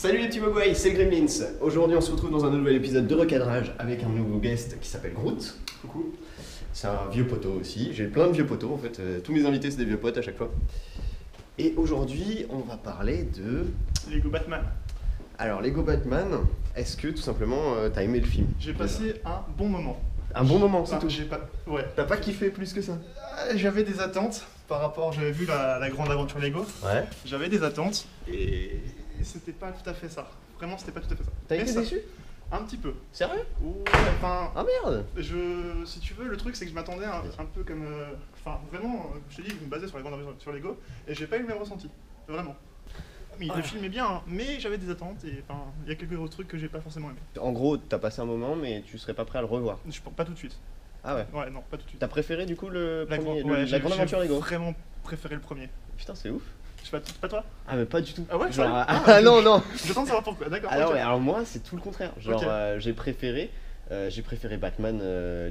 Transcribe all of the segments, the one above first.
Salut les petits mogwai, c'est Gremlins. Aujourd'hui on se retrouve dans un nouvel épisode de recadrage avec un nouveau guest qui s'appelle Groot. Coucou. C'est un vieux poteau aussi, j'ai plein de vieux poteaux en fait, tous mes invités c'est des vieux potes à chaque fois. Et aujourd'hui on va parler de... Lego Batman. Alors Lego Batman, est-ce que tout simplement t'as aimé le film? J'ai passé un bon moment. Un bon moment, c'est Enfin, tout. j'ai pas... Ouais. T'as pas kiffé plus que ça? J'avais des attentes par rapport... J'avais vu la grande aventure Lego. Ouais. J'avais des attentes et c'était pas tout à fait ça. Vraiment, c'était pas tout à fait ça. T'as Mais été ça- déçu? Un petit peu. Sérieux? Ouais, enfin... Ah merde! Si tu veux, le truc c'est que je m'attendais un peu comme... Enfin, vraiment, je t'ai dit, je me basais sur la grande aventure sur Lego et j'ai pas eu le même ressenti. Vraiment. Mais le film est bien, hein, mais j'avais des attentes et enfin, il y a quelques autres trucs que j'ai pas forcément aimé. En gros, t'as passé un moment mais tu serais pas prêt à le revoir. Je pense pas tout de suite. Ah ouais. Ouais, non, pas tout de suite. T'as préféré du coup le La, premier, ouais, la grande aventure j'ai Lego? vraiment préféré le premier. Putain, c'est ouf. Je sais pas toi. Ah mais pas du tout. Ah ouais, Genre, sérieux ah non non. J'attends de savoir pourquoi, d'accord. Alors, ok. ouais, alors moi c'est tout le contraire. Genre Ok. j'ai préféré Batman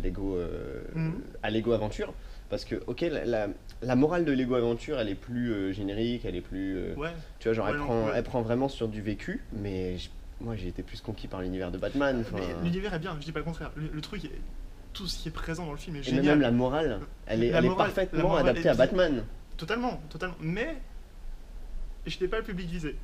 Lego Mhm. à Lego Aventure parce que ok la morale de Lego Aventure elle est plus générique, elle est plus Ouais, tu vois genre Ouais, non, ouais. elle prend vraiment sur du vécu mais moi j'ai été plus conquis par l'univers de Batman. mais enfin, l'univers est bien, je dis pas le contraire. Le truc, tout ce qui est présent dans le film est et même génial. la morale elle est, La elle est morale- parfaitement la morale adaptée est à bien. Batman. Totalement. Mais je n'étais pas le public visé.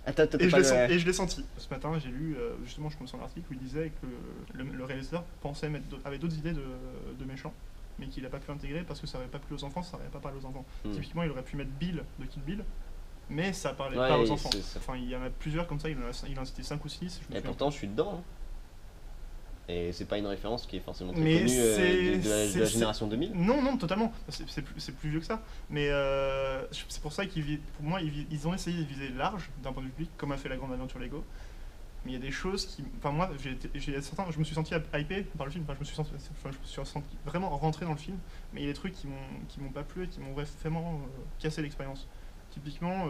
Ah, t'as Et je pas l'ai le- senti, et je l'ai senti. Ce matin, j'ai lu, justement, je commençais un article où il disait que le réalisateur pensait avait d'autres idées de méchants, mais qu'il n'a pas pu intégrer parce que ça n'avait pas plu aux enfants, ça n'avait pas parlé aux enfants. Hmm. Typiquement, il aurait pu mettre Bill de Kill Bill, mais ça parlait Ouais, pas aux enfants. c'est ça. Enfin, il y en a plusieurs comme ça, il en a cité 5 ou 6. Et pourtant je suis dedans. Hein. Et c'est pas une référence qui est forcément très Mais connue de la c'est- génération 2000. Non, totalement. C'est plus vieux que ça. Mais c'est pour ça pour moi, ils ont essayé de viser large d'un point de vue public, comme a fait la grande aventure Lego. Mais il y a des choses qui. Enfin, moi, je me suis senti hypé par le film. Enfin, je me suis senti vraiment rentré dans le film. Mais il y a des trucs qui m'ont pas plu et qui m'ont vraiment cassé l'expérience. Typiquement,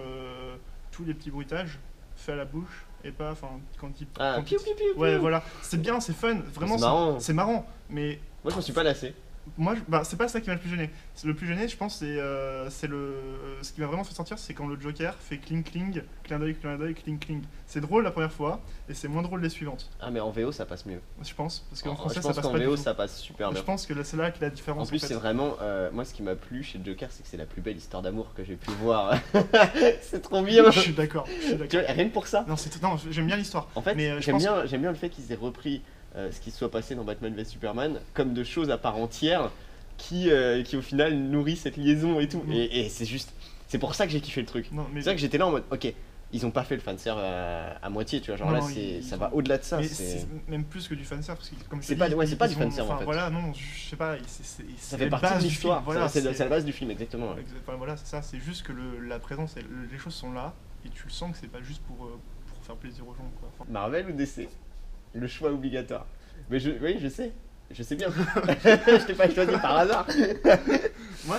tous les petits bruitages faits à la bouche et pas. Enfin, quand ils. Ah, quand piou, ils- piou, piou, Ouais, piou. voilà. C'est bien, c'est fun. Vraiment, C'est marrant. c'est marrant. Mais Moi je m'en suis pas lassé. moi, c'est pas ça qui m'a le plus gêné. Le plus gêné, je pense, c'est ce qui m'a vraiment fait sentir, c'est quand le Joker fait cling cling, clin d'œil, cling cling. C'est drôle la première fois, et c'est moins drôle les suivantes. Ah mais en VO ça passe mieux. Je pense, parce qu'en Je français ça pense passe qu'en pas VO du tout. ça passe super bien. Je pense que c'est là que la différence. En plus fait. c'est vraiment, moi ce qui m'a plu chez le Joker c'est que c'est la plus belle histoire d'amour que j'ai pu voir. C'est trop bien. Je suis d'accord. Tu vois, rien que pour ça. Non, non, j'aime bien l'histoire. En fait, Mais, je j'aime pense bien le fait qu'ils aient repris ce qui se soit passé dans Batman v Superman comme de choses à part entière qui au final nourrit cette liaison et tout. Mhm. Et c'est juste, c'est pour ça que j'ai kiffé le truc. Non, mais C'est vrai que j'étais là en mode, ok, ils ont pas fait le fanserve à moitié, tu vois, genre Non, là non, ça ils va ont- au-delà de ça. mais c'est- c'est même plus que du fanserve, parce que comme je C'est te pas- dis, ouais, c'est pas du ont- fanserve, en enfin, fait. Voilà, non, je sais pas, Ça fait partie de l'histoire, Voilà, c'est la base du film, exactement. Ouais. Enfin, voilà, c'est ça, c'est juste que la présence, les choses sont là, et tu le sens que c'est pas juste pour faire plaisir aux gens, quoi. Enfin, Marvel ou DC? Le choix obligatoire. Mais oui, je sais bien. Je t'ai pas choisi par hasard.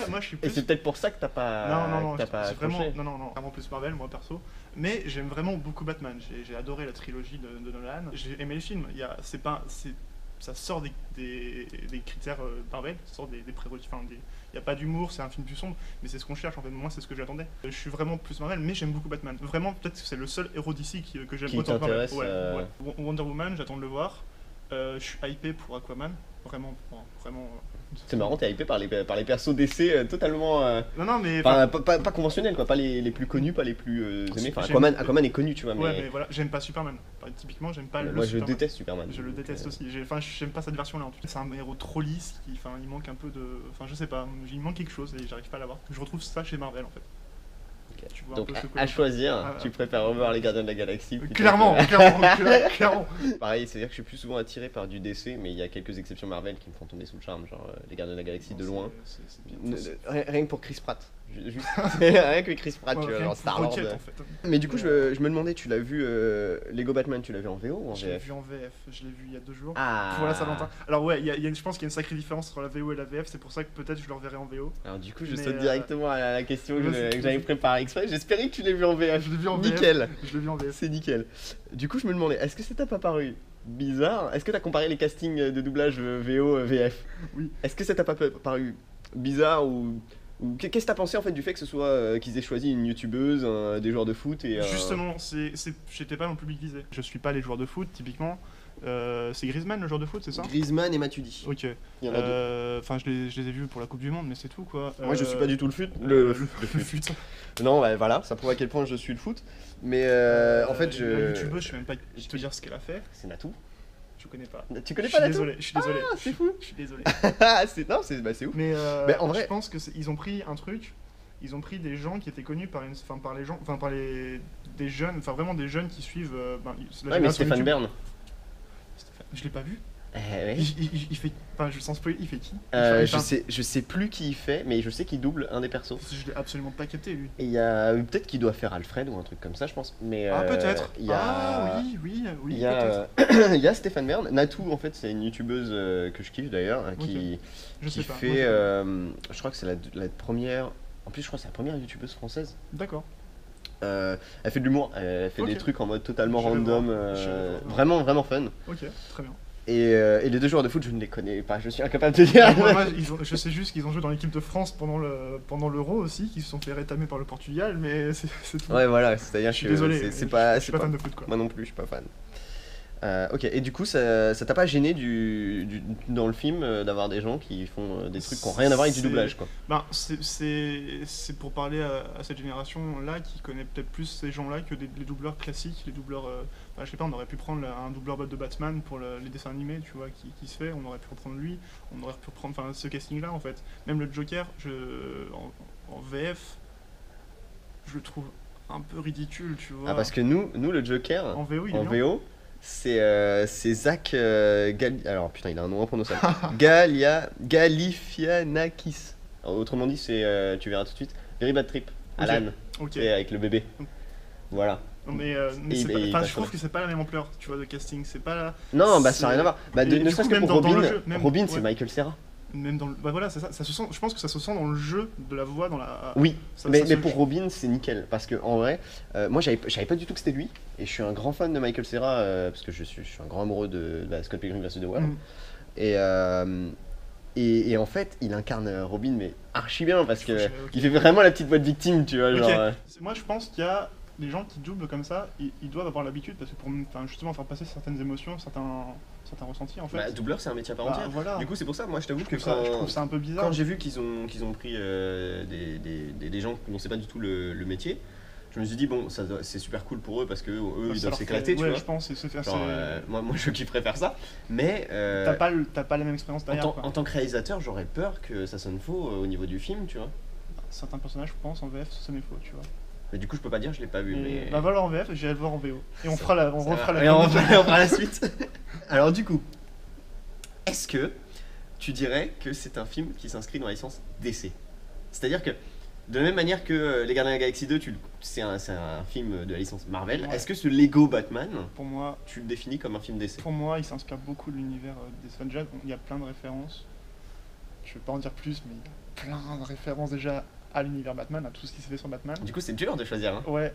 moi je suis Et plus. c'est peut-être pour ça que t'as pas. Non, que t'as pas c'est vraiment, accroché. non, vraiment plus Marvel, moi perso. Mais j'aime vraiment beaucoup Batman. J'ai adoré la trilogie de Nolan. J'ai aimé les films. Ça sort des critères Marvel, ça sort des prérequis. Enfin, il n'y a pas d'humour, c'est un film plus sombre, mais c'est ce qu'on cherche en fait. Moi, c'est ce que j'attendais. Je suis vraiment plus Marvel, mais j'aime beaucoup Batman. Vraiment, peut-être que c'est le seul héros d'ici que j'aime Qui autant que Marvel. t'intéresse, Ouais. Wonder Woman, j'attends de le voir. Je suis hypé pour Aquaman. Vraiment. C'est marrant, t'es hypé par les persos DC totalement. Non, mais. Enfin, pas conventionnels, quoi. Pas les plus connus, pas les plus aimés. Enfin, J'aime- Aquaman est connu, tu vois, Ouais, mais voilà, j'aime pas Superman. Typiquement, j'aime pas le moi je Superman. déteste Superman. Je le déteste aussi. Enfin, j'aime pas cette version-là en tout cas. C'est un héros trop lisse, enfin, il manque un peu de. Enfin, je sais pas, il manque quelque chose et j'arrive pas à l'avoir. Je retrouve ça chez Marvel en fait. Ok. Tu vois Donc un peu ce à choisir, Ah, tu préfères revoir les Gardiens de la Galaxie plutôt Clairement, que- clairement. Pareil, c'est-à-dire que je suis plus souvent attiré par du DC, mais il y a quelques exceptions Marvel qui me font tomber sous le charme, genre les Gardiens de la Galaxie de loin. C'est bien. Rien que pour Chris Pratt. Juste, rien que Chris Pratt, Ouais, tu vois, rien genre que Star pour Lord. Rocket, en fait. Mais du coup, je me demandais, tu l'as vu Lego Batman, tu l'as vu en VO ou en Je l'ai VF? vu en VF, je l'ai vu il y a 2 jours. Ah. Pour la Saint-Valentin. Alors ouais, je pense qu'il y a une sacrée différence entre la VO et la VF, c'est pour ça que peut-être je le reverrai en VO. Alors du coup, je Mais, saute directement à la question que vas-y. j'avais préparée exprès. J'espérais que tu l'aies vu en VF. Je l'ai vu en VF. Nickel. Je l'ai vu en VF. C'est nickel. Du coup, je me demandais, est-ce que ça t'a pas paru bizarre? Est-ce que t'as comparé les castings de doublage VO VF? Oui. Est-ce que ça t'a pas paru bizarre ou Ou qu'est-ce que t'as pensé en fait du fait que ce soit qu'ils aient choisi une youtubeuse, des joueurs de foot et Justement, j'étais pas dans le public visé. Je suis pas les joueurs de foot, typiquement. C'est Griezmann le joueur de foot, c'est ça? Griezmann et Matuidi. Ok. Il y en a deux. Enfin, je les ai vus pour la Coupe du Monde, mais c'est tout quoi. Moi je suis pas du tout le foot. Le foot. Non, ouais, voilà, ça prouve à quel point je suis le foot. Mais en fait, La youtubeuse, je sais même pas te dire ce qu'elle a fait. C'est Natou. Je connais pas. Tu connais pas Natou? Je suis désolé. Ah, c'est fou. Je suis désolé. Non, c'est ouf. Mais en vrai, je pense que ils ont pris un truc. Ils ont pris des gens qui étaient connus par les gens, enfin par des jeunes, enfin vraiment des jeunes qui suivent. Ouais, mais Stéphane Bern. Je l'ai pas vu. Ouais. Il fait, enfin je sens spoiler, il fait qui? Je sais plus qui il fait, mais je sais qu'il double un des persos. Je l'ai absolument pas capté lui. Et il y a peut-être qu'il doit faire Alfred ou un truc comme ça, je pense. Mais peut-être. Il y a... Ah oui. Il y a il y a Stéphane Bern. Natou en fait c'est une youtubeuse que je kiffe d'ailleurs, qui fait, je crois que c'est la première. En plus je crois que c'est la première youtubeuse française. D'accord. Elle fait de l'humour, elle fait des trucs en mode totalement Je vais random, voir. vraiment fun. Ok, très bien. Et les deux joueurs de foot, je ne les connais pas, je suis incapable de dire. Je sais juste qu'ils ont joué dans l'équipe de France pendant l'Euro aussi, qu'ils se sont fait rétamer par le Portugal, mais c'est tout. Ouais, voilà, c'est-à-dire que désolé, c'est je suis pas pas fan de foot quoi. Moi non plus, je suis pas fan. Ok, et du coup, ça t'a pas gêné dans le film d'avoir des gens qui font des trucs qui n'ont rien à voir avec du doublage quoi? Ben, c'est pour parler à cette génération-là qui connaît peut-être plus ces gens-là que les doubleurs classiques, les doubleurs. Je sais pas, on aurait pu prendre un doubleur de Batman pour les dessins animés, tu vois, qui se fait, on aurait pu reprendre lui, on aurait pu reprendre ce casting-là en fait. Même le Joker, en VF, je le trouve un peu ridicule, tu vois. Ah, parce que nous le Joker, en VO, c'est Zach alors putain il a un nom imprononçable. Galifianakis. Autrement dit c'est tu verras tout de suite Very Bad Trip. Alan. Ok. Avec le bébé. Voilà. Mais je trouve que c'est pas la même ampleur, tu vois, de casting. C'est pas la... Non, bah ça n'a rien à voir. Bah ne serait-ce que pour Robin, c'est Michael Cera. Même dans bah voilà, c'est ça se sent, je pense que ça se sent dans le jeu de la voix, dans la... Oui, mais pour Robin c'est nickel, parce que en vrai, moi j'avais pas du tout que c'était lui, et je suis un grand fan de Michael Cera, parce que je suis un grand amoureux de Scott Pilgrim vs The World, et en fait il incarne Robin mais archi bien, parce que il fait vraiment la petite voix de victime, tu vois, genre... Moi je pense qu'il y a les gens qui doublent comme ça, ils doivent avoir l'habitude, parce que pour justement faire passer certaines émotions, certains ressentis en fait. Bah, doubleur c'est un métier à part entière. Voilà. Du coup c'est pour ça, moi je t'avoue que je trouve ça un peu bizarre. Quand j'ai vu qu'ils ont pris des gens dont c'est pas du tout le métier, je me suis dit bon c'est super cool pour eux parce que eux ils doivent s'éclater, tu vois. Je pense c'est faire ça. Moi je kifferais faire ça, mais t'as pas la même expérience derrière. En tant que réalisateur, j'aurais peur que ça sonne faux au niveau du film, tu vois. Certains personnages je pense en VF ça sonne faux, tu vois. Mais du coup, je peux pas dire, je l'ai pas vu. Mais... Bah, voilà en VF, j'irai le voir en VO. Et on fera la suite. Alors, du coup, est-ce que tu dirais que c'est un film qui s'inscrit dans la licence DC? C'est-à-dire que, de la même manière que Les Gardiens de la Galaxie 2, c'est un film de la licence Marvel, est-ce que ce Lego Batman, pour moi, tu le définis comme un film DC? Pour moi, il s'inspire beaucoup de l'univers des Avengers. Il y a plein de références. Je vais pas en dire plus, mais il y a plein de références déjà à l'univers Batman, à tout ce qui s'est fait sur Batman. Du coup, c'est dur de choisir. Hein. Ouais,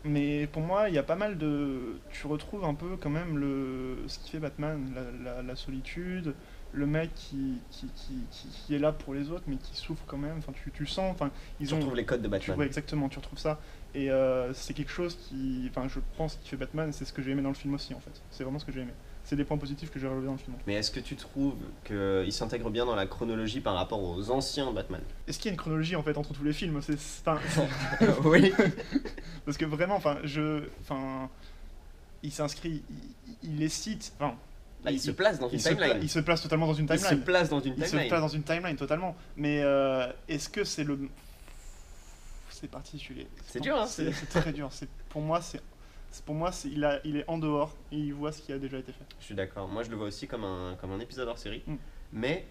mais pour moi, il y a pas mal de... Tu retrouves un peu quand même ce qui fait Batman, la solitude, le mec qui est là pour les autres, mais qui souffre quand même. Enfin, tu sens... Enfin, tu retrouves les codes de Batman. Ouais, exactement, tu retrouves ça. Et c'est quelque chose qui... Enfin, je pense qui fait Batman, c'est ce que j'ai aimé dans le film aussi, en fait. C'est vraiment ce que j'ai aimé. C'est des points positifs que j'ai relevés dans le film. Mais est-ce que tu trouves qu'il s'intègre bien dans la chronologie par rapport aux anciens Batman? Est-ce qu'il y a une chronologie en fait entre tous les films? Oui. Parce que vraiment, il s'inscrit, il les cite. Il se place dans une timeline. Il se place totalement dans une timeline. Il se place dans une timeline totalement. Mais est-ce que c'est le... C'est particulier. C'est dur, hein. C'est très dur. Pour moi, il est en dehors et il voit ce qui a déjà été fait. Je suis d'accord. Moi, je le vois aussi comme un épisode hors série, mais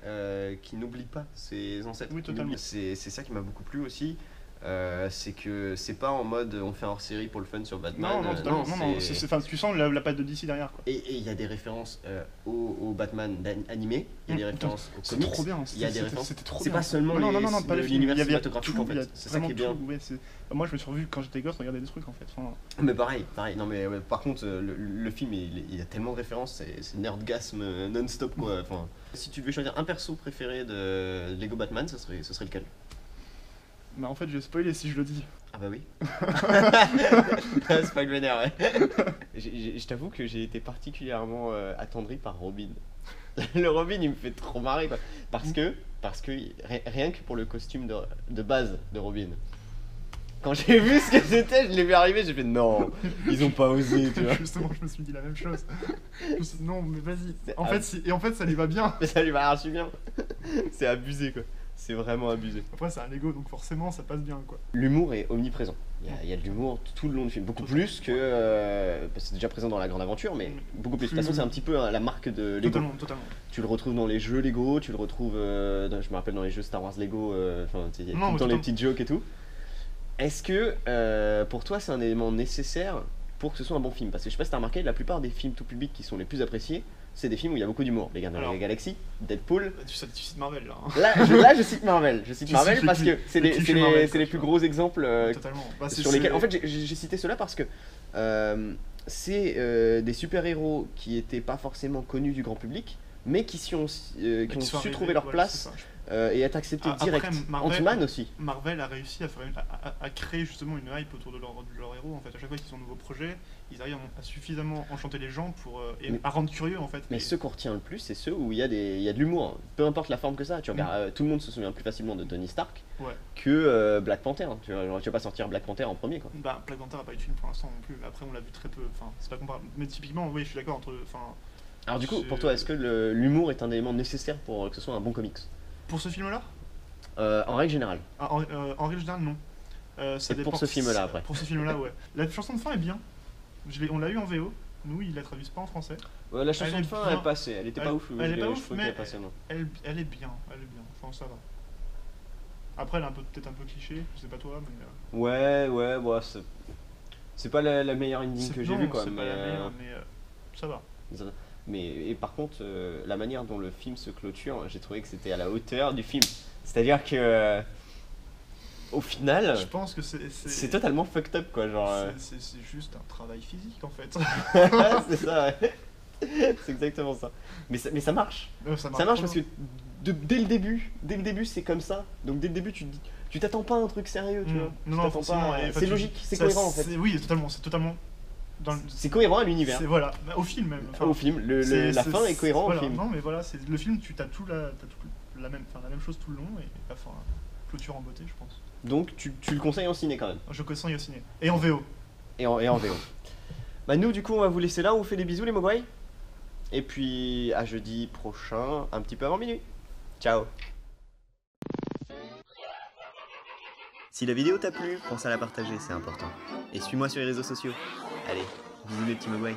qui n'oublie pas ses ancêtres. Oui, totalement. C'est ça qui m'a beaucoup plu aussi. c'est que c'est pas en mode on fait un hors-série pour le fun sur Batman. Non, non, totalement. Non, enfin, tu sens la patte de DC derrière, quoi. Et il y a des références au Batman animé, il y a des références aux comics. C'est trop bien. Il y a des références. C'était trop C'est bien. pas seulement pas les films. l'univers Il y avait cinématographique tout, en fait. C'est ça qui est bien. Ouais, moi, je me suis revu quand j'étais gosse regarder des trucs en fait. Enfin, Mais pareil. Non mais ouais, par contre, le film, il y a tellement de références, c'est nerdgasme non-stop quoi. Enfin, si tu devais choisir un perso préféré de Lego Batman, ce serait lequel? bah en fait, je vais spoiler si je le dis. Ah bah oui. C'est pas le vénère, ouais. Je t'avoue que j'ai été particulièrement attendri par Robin. Le Robin, il me fait trop marrer quoi. Parce que rien que pour le costume de base de Robin. Quand j'ai vu ce que c'était, je l'ai vu arriver, j'ai fait non, ils ont pas osé, tu vois. Justement, je me suis dit la même chose. Je me suis dit, non, mais vas-y. En fait, ça lui va bien. Mais ça lui va archi bien. C'est abusé quoi. C'est vraiment abusé. Après, c'est un Lego, donc forcément, ça passe bien, quoi. L'humour est omniprésent. Il y a de l'humour tout le long du film. Beaucoup plus que... c'est déjà présent dans La Grande Aventure, mais beaucoup plus. De toute façon, c'est un petit peu la marque de Lego. Totalement. Tu le retrouves dans les jeux Lego, tu le retrouves, je me rappelle, dans les jeux Star Wars Lego, enfin, il y a tout le temps les petites jokes et tout. Est-ce que, pour toi, c'est un élément nécessaire pour que ce soit un bon film? Parce que je sais pas si t'as remarqué, la plupart des films tout public qui sont les plus appréciés, c'est des films où il y a beaucoup d'humour. Les Gardiens de la Galaxie, Deadpool. Tu cites Marvel là. Là, je cite Marvel. Je cite Marvel parce que c'est les plus gros exemples sur lesquels. En fait, j'ai cité cela parce que c'est des super-héros qui étaient pas forcément connus du grand public, mais qui ont su trouver leur place et être acceptés direct. Ant-Man aussi. Marvel a réussi à créer justement une hype autour de leur héros. En fait, à chaque fois qu'ils ont un nouveau projet, ils arrivent à suffisamment enchanter les gens et à rendre curieux en fait. Mais ceux qu'on retient le plus, c'est ceux où il y a de l'humour. Peu importe la forme que ça. Tu regardes, tout le monde se souvient plus facilement de Tony Stark que Black Panther. Tu vas pas sortir Black Panther en premier quoi. Bah, Black Panther n'a pas eu de film pour l'instant non plus. Après, on l'a vu très peu. Enfin, c'est pas comparable. Mais typiquement, oui, je suis d'accord entre. Alors du coup, pour toi, est-ce que l'humour est un élément nécessaire pour que ce soit un bon comics? Pour ce film-là? En règle générale. En règle générale, non. Ça dépend. Pour ce film-là, après. Pour ce film-là, ouais. La chanson de fin est bien. On l'a eu en VO. Nous, ils la traduisent pas en français. Ouais, la chanson de fin, elle passait. Elle était pas ouf. Elle est pas ouf, mais elle est bien. Elle est bien. Enfin, ça va. Après, elle est peut-être un peu cliché. Je sais pas toi, mais. Ouais, bah, c'est pas la meilleure ending que j'ai vue, quoi. C'est pas la meilleure, mais ça va. Mais par contre, la manière dont le film se clôture, j'ai trouvé que c'était à la hauteur du film. C'est-à-dire que, au final, je pense que c'est totalement fucked up quoi, genre. C'est juste un travail physique en fait. C'est ça, ouais. C'est exactement ça. Mais ça marche. Ça marche parce que dès le début, c'est comme ça. Donc dès le début, tu t'attends pas à un truc sérieux, tu vois. Non, forcément. C'est logique, c'est cohérent en fait. Oui, c'est totalement. C'est cohérent à l'univers. Voilà, au film même. Enfin, au film, la fin est cohérente au film. Non, mais voilà, le film, tu as la même chose tout le long et la fin clôture en beauté, je pense. Donc tu le conseilles en ciné quand même? Je conseille au ciné. Et en VO. Et en VO. Bah nous, du coup, on va vous laisser là. On vous fait des bisous, les Mogwai. Et puis à jeudi prochain, un petit peu avant minuit. Ciao. Si la vidéo t'a plu, pense à la partager, c'est important. Et suis-moi sur les réseaux sociaux. Allez, bisous les petits Mogwai.